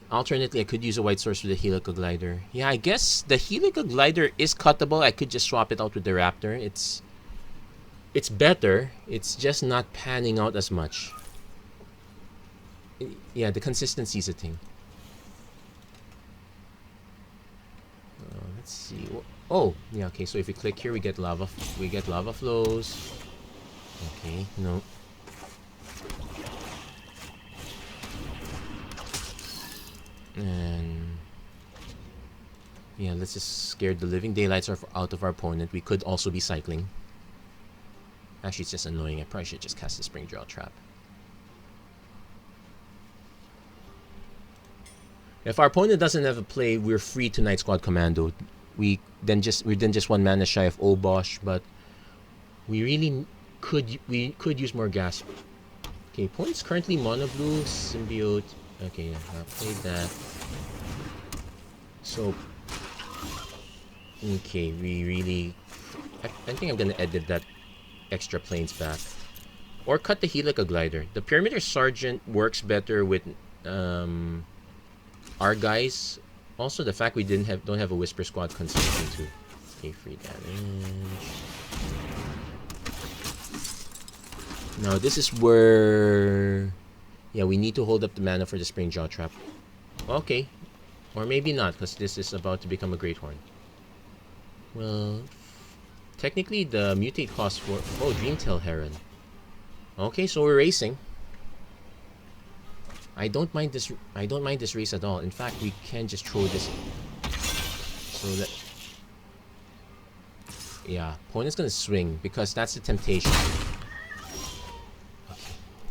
A: Alternately, I could use a white source with the Helica Glider. Yeah, I guess the Helica Glider is cuttable. I could just swap it out with the Raptor. It's better. It's just not panning out as much. Yeah, the consistency is a thing. Let's see. Oh, yeah. Okay, so if we click here, we get lava. We get lava flows. Okay, no. And yeah, let's just scare the living daylights out of our opponent. We could also be cycling. Actually, it's just annoying. I probably should just cast the Springjaw Trap. If our opponent doesn't have a play, we're free to Night Squad Commando. We're then just 1 mana shy of Obosh, but we really could use more gas. Okay, opponent's currently mono blue symbiote. Okay, yeah, I'll play that. So, okay, we really... I think I'm gonna edit that extra planes back. Or cut the Helica Glider. The Perimeter Sergeant works better with our guys. Also, the fact we don't have a Whisper Squad consumption too. Okay, free damage. Now, this is where... Yeah, we need to hold up the mana for the Springjaw Trap. Okay. Or maybe not, because this is about to become a Great Horn. Well, technically the mutate costs for... Oh, Dreamtail Heron. Okay, so we're racing. I don't mind this race at all. In fact, we can just throw this so that... Yeah, opponent's gonna swing because that's the temptation.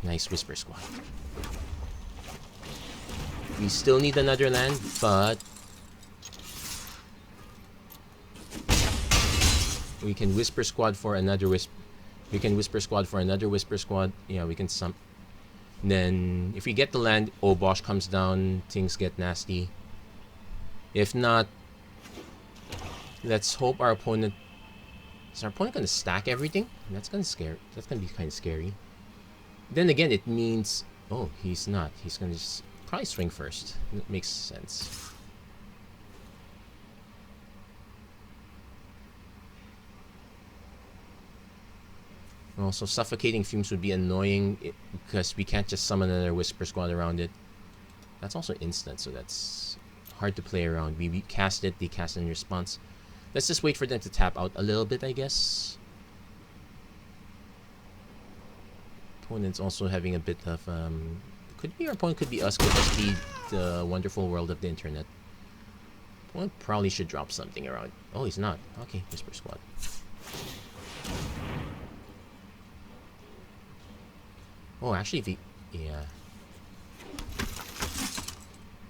A: Nice Whisper Squad. We still need another land, but we can Whisper Squad for another Whisper. We can Whisper Squad for another Whisper Squad. Yeah, we can Then, if we get the land, Obosh comes down, things get nasty. If not, let's hope our opponent... Is our opponent gonna stack everything? That's gonna scare. That's gonna be kind of scary. Then again, it means... Oh, he's not. He's gonna just probably swing first. That makes sense. Also, Suffocating Fumes would be annoying because we can't just summon another Whisper Squad around it. That's also instant, so that's hard to play around. We cast it, they cast in response. Let's just wait for them to tap out a little bit, I guess. Opponent's also having a bit of... could be our opponent, could be us, could just be the wonderful world of the internet. Opponent probably should drop something around. Oh, he's not. Okay, Whisper Squad. Oh, actually, if he... Yeah.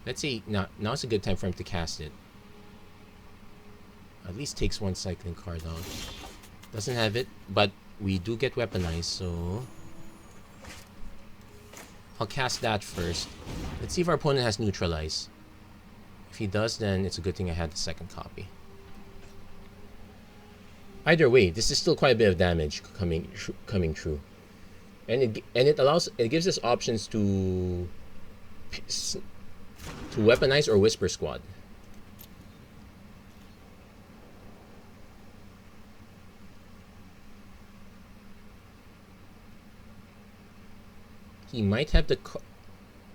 A: Let's see. Now's a good time for him to cast it. At least takes one cycling card out. Doesn't have it, but we do get Weaponized, so... I'll cast that first. Let's see if our opponent has Neutralize. If he does, then it's a good thing I had the second copy. Either way, this is still quite a bit of damage coming true. And it gives us options to Weaponize or Whisper Squad. He might have the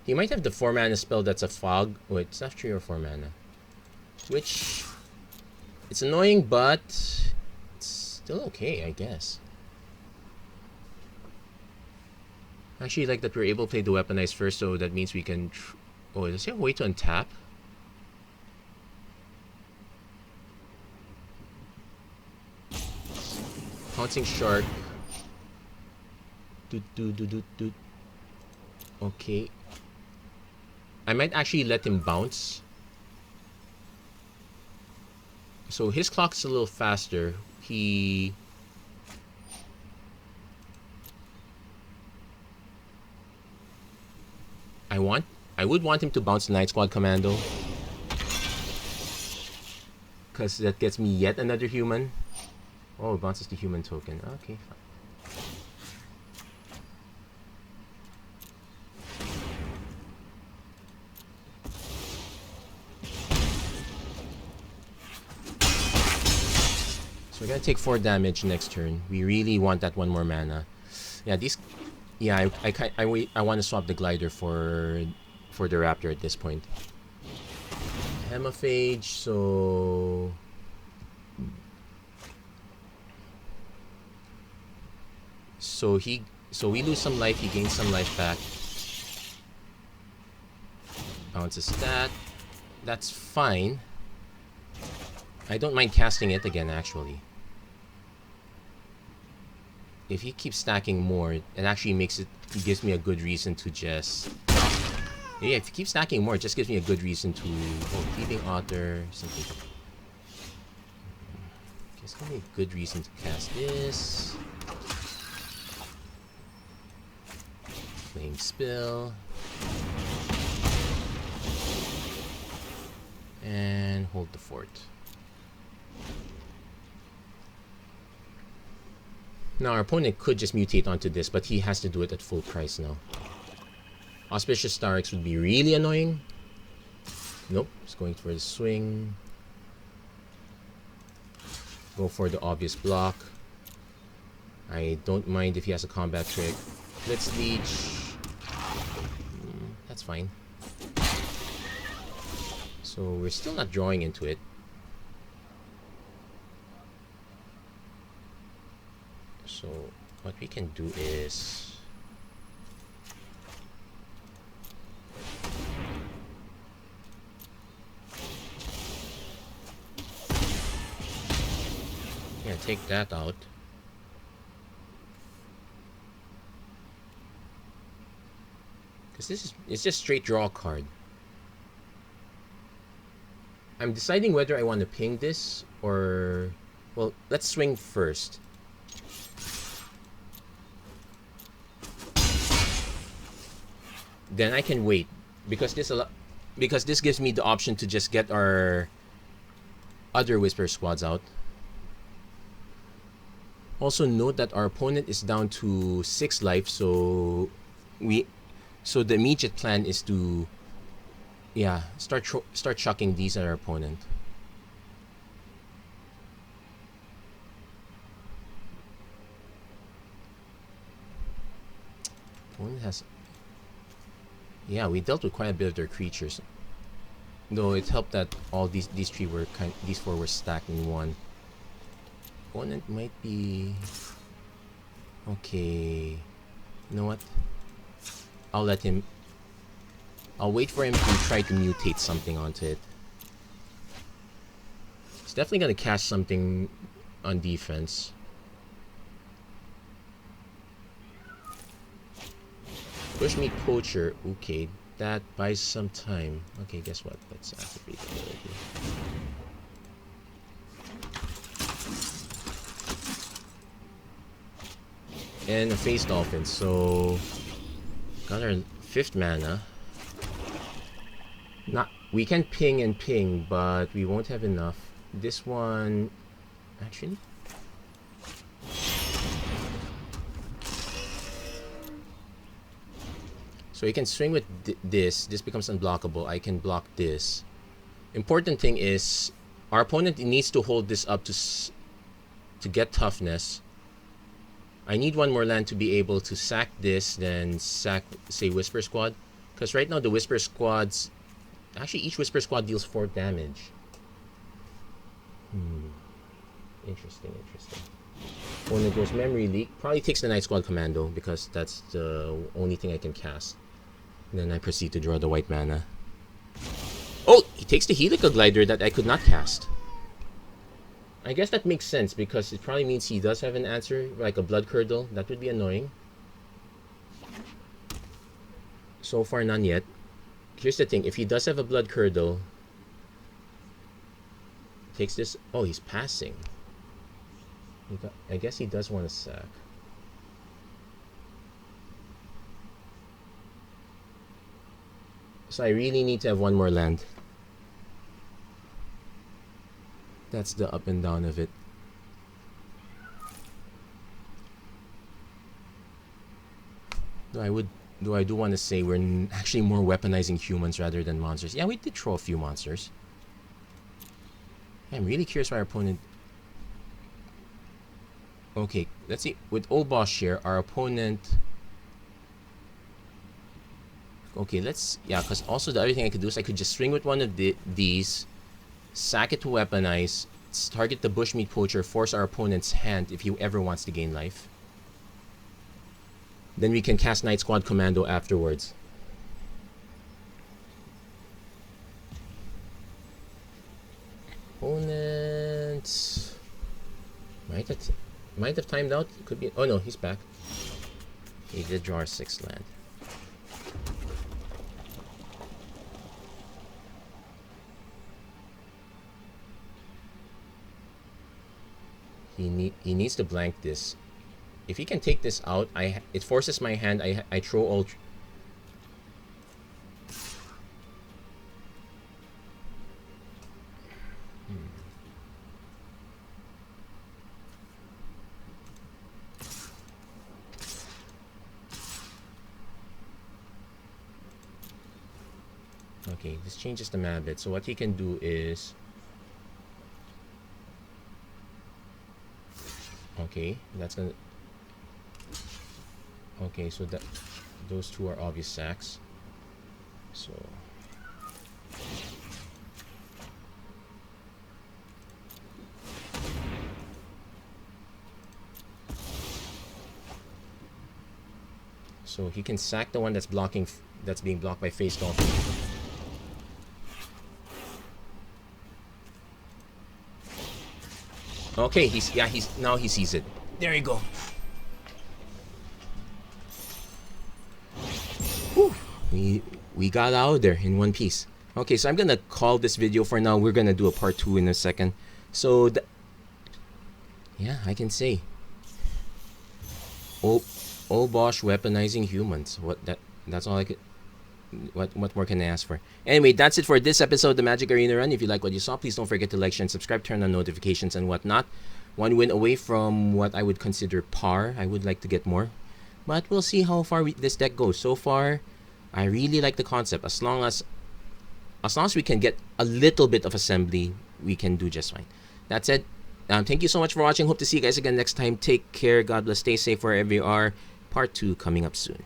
A: 4-mana spell that's a fog. Wait, it's not 3 or 4 mana. Which it's annoying, but it's still okay, I guess. I actually like that we're able to play the Weaponize first, so that means we can... Oh, does he have a way to untap? Pouncing Shark. Okay. I might actually let him bounce. So his clock's a little faster. I would want him to bounce Night Squad Commando, because that gets me yet another human. Oh, it bounces the human token. Okay, fine. So we're gonna take 4 damage next turn. We really want that 1 more mana. Yeah, these... Yeah, I want to swap the glider for the raptor at this point. Hemophage, so we lose some life, he gains some life back. Bounces that. That's fine. I don't mind casting it again, actually. If he keeps stacking more, it actually gives me a good reason to just... Yeah, if he keeps stacking more, it just gives me a good reason to... Oh, Thieving Otter, something. Just give me a good reason to cast this. Flame Spill. And hold the fort. Now, our opponent could just mutate onto this, but he has to do it at full price now. Auspicious Starix would be really annoying. Nope, he's going for the swing. Go for the obvious block. I don't mind if he has a combat trick. Let's leech. That's fine. So we're still not drawing into it. So what we can do is take that out. It's just straight draw card. I'm deciding whether I want to ping this or... Well, let's swing first. Then I can wait because this gives me the option to just get our other Whisper squads out. Also note that our opponent is down to 6 life, so the immediate plan is to start chucking these at our opponent. Opponent has... Yeah, we dealt with quite a bit of their creatures. Though it helped that all these four were stacked in one. Opponent might be... Okay. You know what? I'll wait for him to try to mutate something onto it. He's definitely gonna cast something on defense. Bushmeat Poacher. Okay, that buys some time. Okay, guess what? Let's activate the ability. And a Face Dolphin, so got our 5th mana. We can ping and ping, but we won't have enough. This one, actually. So you can swing with this. This becomes unblockable. I can block this. Important thing is, our opponent needs to hold this up to get toughness. I need one more land to be able to sack this, then sack, say, Whisper Squad. Because right now the Whisper Squads... Actually, each Whisper Squad deals 4 damage. Interesting. Opponent goes Memory Leak. Probably takes the Night Squad Commando, because that's the only thing I can cast. And then I proceed to draw the white mana. Oh! He takes the Helica Glider that I could not cast. I guess that makes sense because it probably means he does have an answer, like a Blood Curdle. That would be annoying. So far, none yet. Here's the thing. If he does have a Blood Curdle, takes this... Oh, he's passing. I guess he does want to sack. So I really need to have one more land. That's the up and down of it. Though I do want to say we're actually more weaponizing humans rather than monsters. Yeah, we did throw a few monsters. I'm really curious why our opponent... Okay, let's see. With Obosh here, our opponent... Okay, let's... Yeah, because also the other thing I could do is I could just swing with one of these... Sack it to weaponize, target the Bushmeat Poacher, force our opponent's hand if he ever wants to gain life. Then we can cast Night Squad Commando afterwards. Opponent might have timed out. Could be. Oh no, he's back. He did draw our 6th land. He needs to blank this. If he can take this out, it forces my hand. I throw all. Okay, this changes the mana bit. So what he can do is... Okay, that's gonna... Okay, so those two are obvious sacks. So... So he can sack the one that's blocking, that's being blocked by Face Dolphin. Okay, now he sees it. There you go. Whew. We we got out of there in one piece. Okay, so I'm gonna call this video for now. We're gonna do a part 2 in a second. So, yeah, I can say, Obosh weaponizing humans. That's all I could. What more can I ask for? Anyway, that's it for this episode of the Magic Arena Run. If you like what you saw, please don't forget to like, share, and subscribe. Turn on notifications and whatnot. One win away from what I would consider par. I would like to get more, but we'll see how far this deck goes. So far, I really like the concept. As long as we can get a little bit of assembly, we can do just fine. That's it. Thank you so much for watching. Hope to see you guys again next time. Take care. God bless. Stay safe wherever you are. Part 2 coming up soon.